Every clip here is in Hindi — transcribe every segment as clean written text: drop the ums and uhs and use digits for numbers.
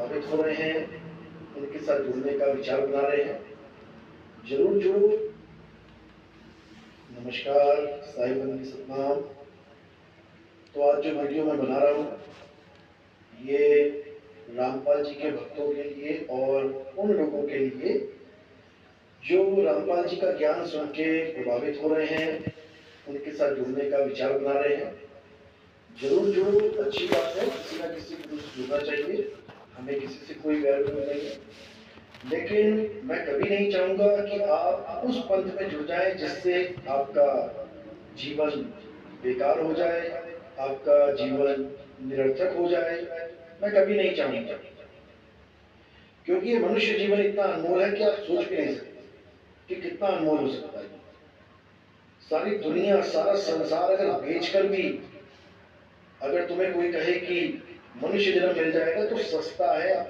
प्रभावित हो रहे हैं, उनके साथ जुड़ने का विचार बना रहे हैं, जरूर जुड़ो। नमस्कार, साई बंदी सतनाम। तो आज जो वीडियो मैं बना रहा हूँ ये रामपाल जी के भक्तों के लिए और उन लोगों के लिए जो रामपाल जी का ज्ञान सुन के प्रभावित हो रहे हैं, उनके साथ जुड़ने का विचार बना रहे हैं, जरूर जुड़ो। अच्छी बात है, किसी ना किसी को जुड़ना चाहिए, हमें किसी से कोई वैर नहीं है। लेकिन मैं कभी नहीं चाहूंगा कि आप उस पंथ में जुड़ जाए जिससे आपका जीवन बेकार हो जाए, आपका जीवन निरर्थक हो जाए। मैं कभी नहीं चाहूंगा, क्योंकि ये मनुष्य जीवन इतना अनमोल है कि आप सोच भी नहीं सकते कि कितना अनमोल हो सकता है। सारी दुनिया, सारा संसार अगर बेचकर भी अगर तुम्हें कोई कहे कि मनुष्य जन्म मिल जाएगा तो सस्ता है।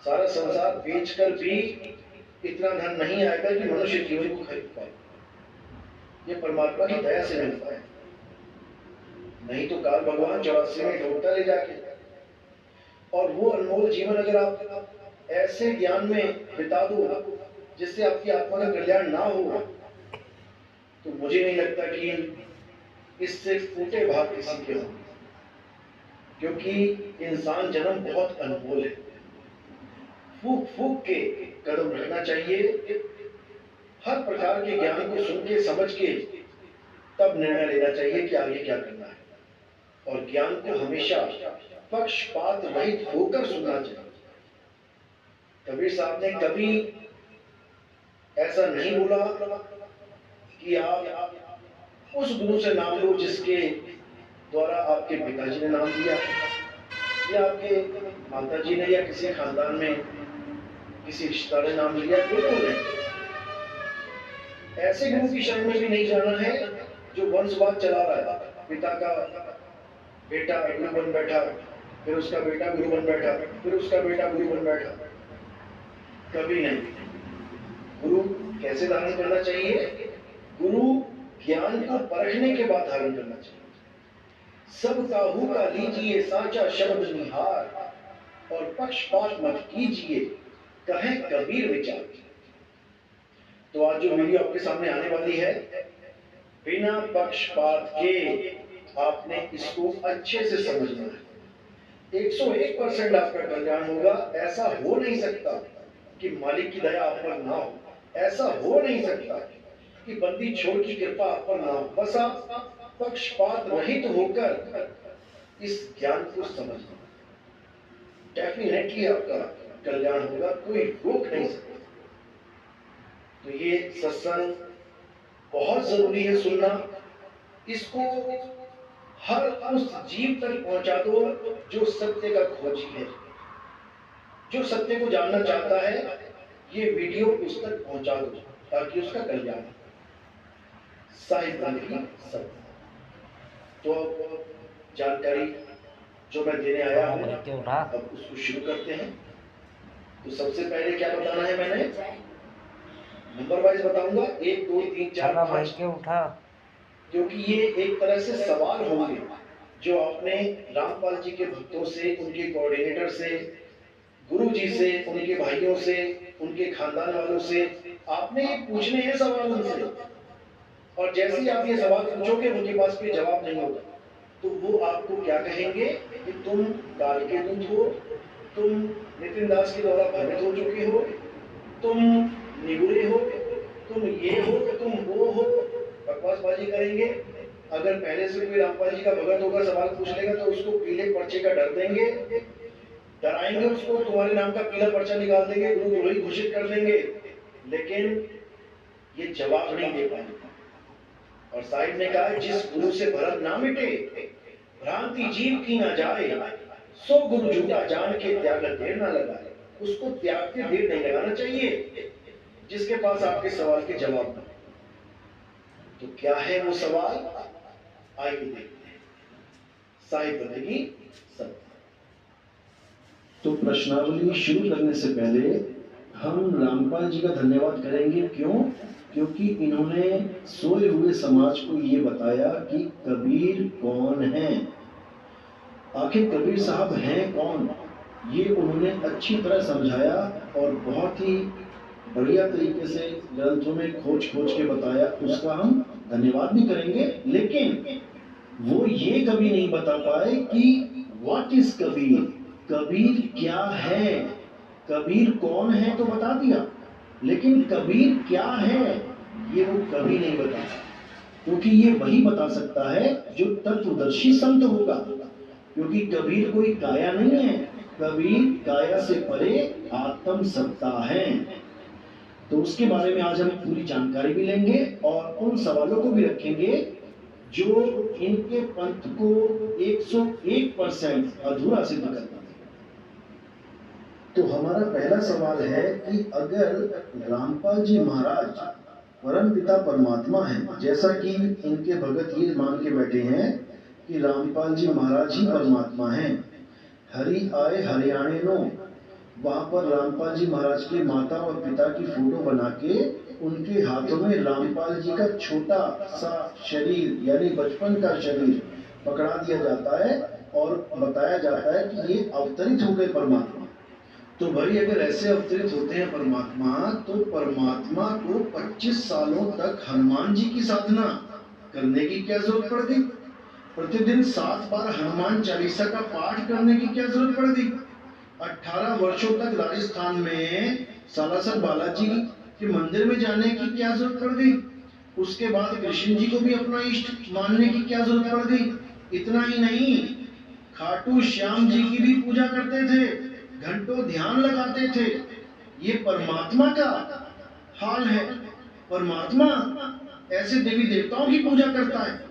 सारा संसार बेचकर भी इतना धन नहीं आएगा कि मनुष्य जीवन को खरीद पाए। ये परमात्मा की दया से मिलता है, नहीं तो काल भगवान 84 में ढोकता ले जाके। और वो अनमोल जीवन अगर आप ऐसे ज्ञान में बिता दो जिससे आपकी आत्मा का कल्याण ना हो, तो मुझे नहीं लगता कि इससे फूटे भाग किसी के होंगे, क्योंकि इंसान जन्म बहुत अनमोल है। फूक फूक के कदम रखना चाहिए, हर प्रकार के ज्ञान को सुन के समझ के तब निर्णय लेना चाहिए कि आगे क्या करना है। और ज्ञान को हमेशा पक्षपात रहित होकर सुनना चाहिए। कबीर साहब ने कभी ऐसा नहीं बोला कि आप उस गुरु से नाम लो जिसके द्वारा आपके पिताजी ने नाम दिया या आपके माताजी ने या किसी खानदान में किसी रिश्तेदार ने नाम लिया। बिल्कुल नहीं, ऐसे गुरु की शरण में भी नहीं जाना है जो वंशवाद चला रहा है। पिता का बेटा गुरु बन बैठा, फिर उसका बेटा गुरु बन बैठा, फिर उसका बेटा गुरु बन बैठा। कभी नहीं। गुरु कैसे धारण करना चाहिए? गुरु ज्ञान को परखने के बाद धारण करना चाहिए। सब काहू का लीजिए साचा शब्द निहार, और पक्षपात मत कीजिए कहे कबीर विचार। तो आज जो वीडियो आपके सामने आने वाली है, बिना पक्षपात के आपने इसको अच्छे से समझना है। 101% आपका कल्याण होगा। ऐसा हो नहीं सकता कि मालिक की दया आप पर ना हो, ऐसा हो नहीं सकता कि बंदी छोड़ की कृपा आप पर ना हो। बस आप पक्षपात रहित होकर इस ज्ञान को समझना, डेफिनेटली आपका कल्याण होगा, कोई रोक नहीं सकता। तो ये सत्संग बहुत जरूरी है सुनना। इसको हर उस जीव तक पहुंचा दो जो सत्य का खोजी है, जो सत्य को जानना चाहता है। ये वीडियो उस तक पहुंचा दो ताकि उसका कल्याण हो। साहिब की सत्य तो जानकारी जो मैं देने आया हूं, अब उसको शुरू करते हैं। तो सबसे पहले क्या बताना है, मैंने नंबर वाइज बताऊंगा, 1 2 3 4 5, क्योंकि ये एक तरह से सवाल होंगे जो आपने रामपाल जी के भक्तों से, उनके कोऑर्डिनेटर से, गुरु जी से, उनके भाइयों से, उनके खानदान वालों से आपने ये पूछने हैं सवाल उनसे। और जैसे ही आप ये सवाल पूछोगे उनके पास कोई जवाब नहीं होगा, तो वो आपको क्या कहेंगे कि तुम काल के दूत हो, तुम नितिन दास के द्वारा भ्रमित हो चुके हो, तुम निगुरे हो, तुम ये हो, तुम वो हो, बकवासबाजी करेंगे। अगर पहले से कोई रामपाल जी का भगत होगा, सवाल पूछ लेगा तो उसको पीले पर्चे का डर देंगे, डराएंगे उसको, तुम्हारे नाम का पीला पर्चा निकाल देंगे, गुरु द्रोही घोषित कर देंगे, लेकिन ये जवाब नहीं दे पाएंगे। और साहिब ने कहा, जिस गुरु से भरत ना मिटे, भ्रांति जीव की ना जाए, सो गुरु झूठा जान के त्याग देर ना लगाए। उसको त्याग के देर नहीं लगाना चाहिए जिसके पास आपके सवाल के जवाब ना। तो क्या है वो सवाल, आइए देखते हैं। साहिब बनेगी सत्य। तो प्रश्नावली शुरू करने से पहले हम रामपाल जी का धन्यवाद करेंगे। क्यों? क्योंकि इन्होंने सोए हुए समाज को ये बताया कि कबीर कौन है। आखिर कबीर साहब हैं कौन? ये उन्होंने अच्छी तरह समझाया और बहुत ही बढ़िया तरीके से ग्रंथों में खोज के बताया, उसका हम धन्यवाद भी करेंगे। लेकिन वो ये कभी नहीं बता पाए कि व्हाट इज कबीर, कबीर क्या है, कबीर कौन है तो बता दिया, लेकिन कबीर क्या है ये वो कभी नहीं बताया, क्योंकि ये वही बता सकता है जो तत्वदर्शी संत होगा। क्योंकि कबीर कोई काया नहीं है, कबीर काया से परे आत्म सत्ता है। तो उसके बारे में आज हम पूरी जानकारी भी लेंगे और उन सवालों को भी रखेंगे जो इनके पंथ को 101% अधूरा सिद्ध करता है। तो हमारा पहला सवाल है कि अगर रामपाल जी महाराज परम पिता परमात्मा है, जैसा कि इनके भगत ये मान के बैठे हैं कि रामपाल जी महाराज ही परमात्मा हैं, हरि आए हरियाणे नो, वहां पर रामपाल जी महाराज के माता और पिता की फोटो बना के उनके हाथों में रामपाल जी का छोटा सा शरीर यानी बचपन का शरीर पकड़ा दिया जाता है और बताया जाता है कि ये अवतरित हो गए परमात्मा। तो भाई अगर ऐसे अवतरित होते हैं परमात्मा, तो परमात्मा को 25 सालों तक हनुमान जी की साधना करने की क्या जरूरत पड़ गई? प्रतिदिन 7 बार हनुमान चालीसा का पाठ करने की क्या जरूरत पड़ गई? 18 वर्षों तक राजस्थान में सालासर बालाजी के मंदिर में जाने की क्या जरूरत पड़ गई? उसके बाद कृष्ण जी को भी अपना इष्ट मानने की क्या जरूरत पड़ गई? इतना ही नहीं, खाटू श्याम जी की भी पूजा करते थे, घंटों ध्यान लगाते थे। ये परमात्मा का हाल है। परमात्मा ऐसे देवी देवताओं की पूजा करता है।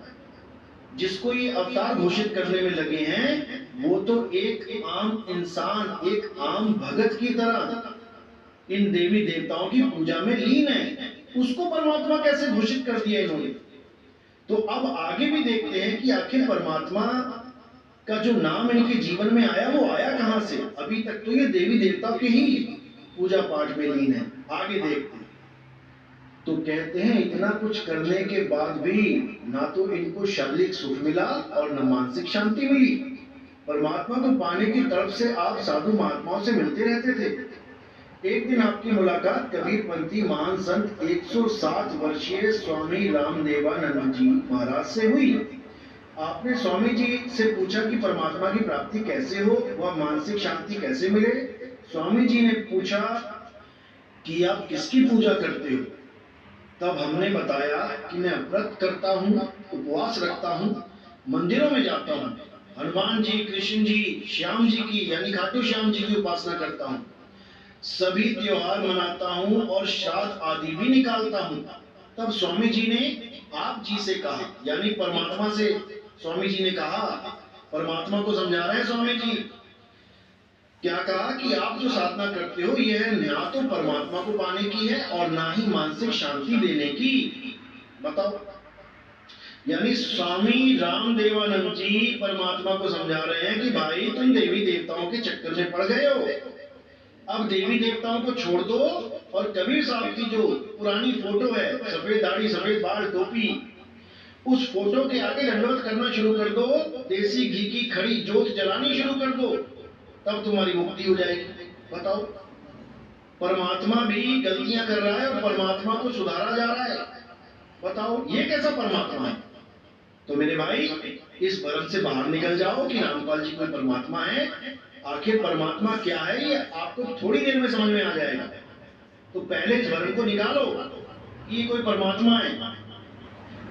जिसको ये अवतार घोषित करने में लगे हैं, वो तो एक आम इंसान, एक आम भगत की तरह इन देवी देवताओं की पूजा में लीन है। उसको परमात्मा कैसे घोषित कर दिया इन्होंने? तो अब आगे भी देखते हैं कि आखिर परमात्मा का जो नाम इनके जीवन में आया, वो आया कहां से? अभी तक तो ये देवी देवताओं के ही पूजा पाठ में लीन है। आगे देखते हैं तो कहते हैं इतना कुछ करने के बाद भी ना तो इनको शारीरिक सुख मिला और न मानसिक शांति मिली। परमात्मा को पाने की तरफ से आप साधु महात्माओं से मिलते रहते थे। एक दिन आपकी मुलाकात कबीरपंथी महान संत 107 वर्षीय स्वामी रामदेवानंद जी महाराज से हुई। आपने स्वामी जी से पूछा कि परमात्मा की प्राप्ति कैसे हो, वह मानसिक शांति कैसे मिले। स्वामी जी ने पूछा कि आप किसकी पूजा करते हो? तब हमने बताया कि मैं व्रत करता हूँ, उपवास रखता हूँ, मंदिरों में जाता हूँ, हनुमान जी, कृष्ण जी, श्याम जी की यानी खाटू श्याम जी की उपासना करता हूँ, सभी त्योहार मनाता हूँ और श्राद्ध आदि भी निकालता हूँ। तब स्वामी जी ने आप जी से कहा, यानी परमात्मा से स्वामी जी ने कहा, परमात्मा को समझा रहे हैं स्वामी जी, क्या कहा कि आप जो साधना करते हो यह ना तो परमात्मा को पाने की है और ना ही मानसिक शांति देने की। बताओ, यानी स्वामी रामदेवानंद जी परमात्मा को समझा रहे हैं कि भाई तुम देवी देवताओं के चक्कर में पड़ गए हो, अब देवी देवताओं को छोड़ दो और कबीर साहब की जो पुरानी फोटो है, सफेद दाढ़ी, सफेद बाल, टोपी, उस फोटो के आगे दंडवत करना शुरू कर दो, देसी घी की खड़ी जोत जलानी शुरू कर दो, तब तुम्हारी मुक्ति हो जाएगी। बताओ, परमात्मा भी गलतियां कर रहा है और परमात्मा को सुधारा जा रहा है। बताओ ये कैसा परमात्मा है? तो मेरे भाई इस भ्रम से बाहर निकल जाओ कि रामपाल जी कोई परमात्मा है। आखिर परमात्मा क्या है ये आपको थोड़ी देर में समझ में आ जाएगा। तो पहले इस भ्रम को निकालो कि ये कोई परमात्मा है।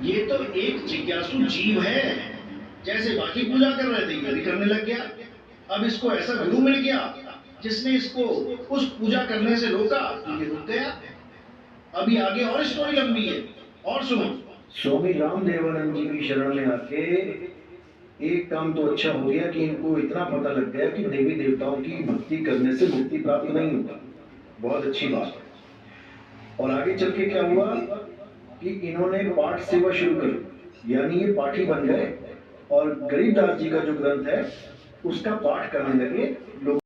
ये तो एक जिज्ञासु जीव है, जैसे बाकी पूजा कर रहे थे ये भी करने लग गया। अब इसको ऐसा गुरु मिल गया जिसने इसको उस पूजा करने से रोका, तो ये रुक गया। अभी आगे और स्टोरी लंबी है, और सुनो। स्वामी रामदेवानंद जी की शरण में आके एक काम तो अच्छा हो गया कि इनको इतना पता लग गया कि देवी देवताओं की भक्ति करने से मुक्ति प्राप्त नहीं होता। बहुत अच्छी बात है। और आगे चल के क्या हुआ कि इन्होंने पाठ सेवा शुरू करी, यानी ये पाठी बन गए और गरीबदास जी का जो ग्रंथ है उसका पाठ करने लगे। लोग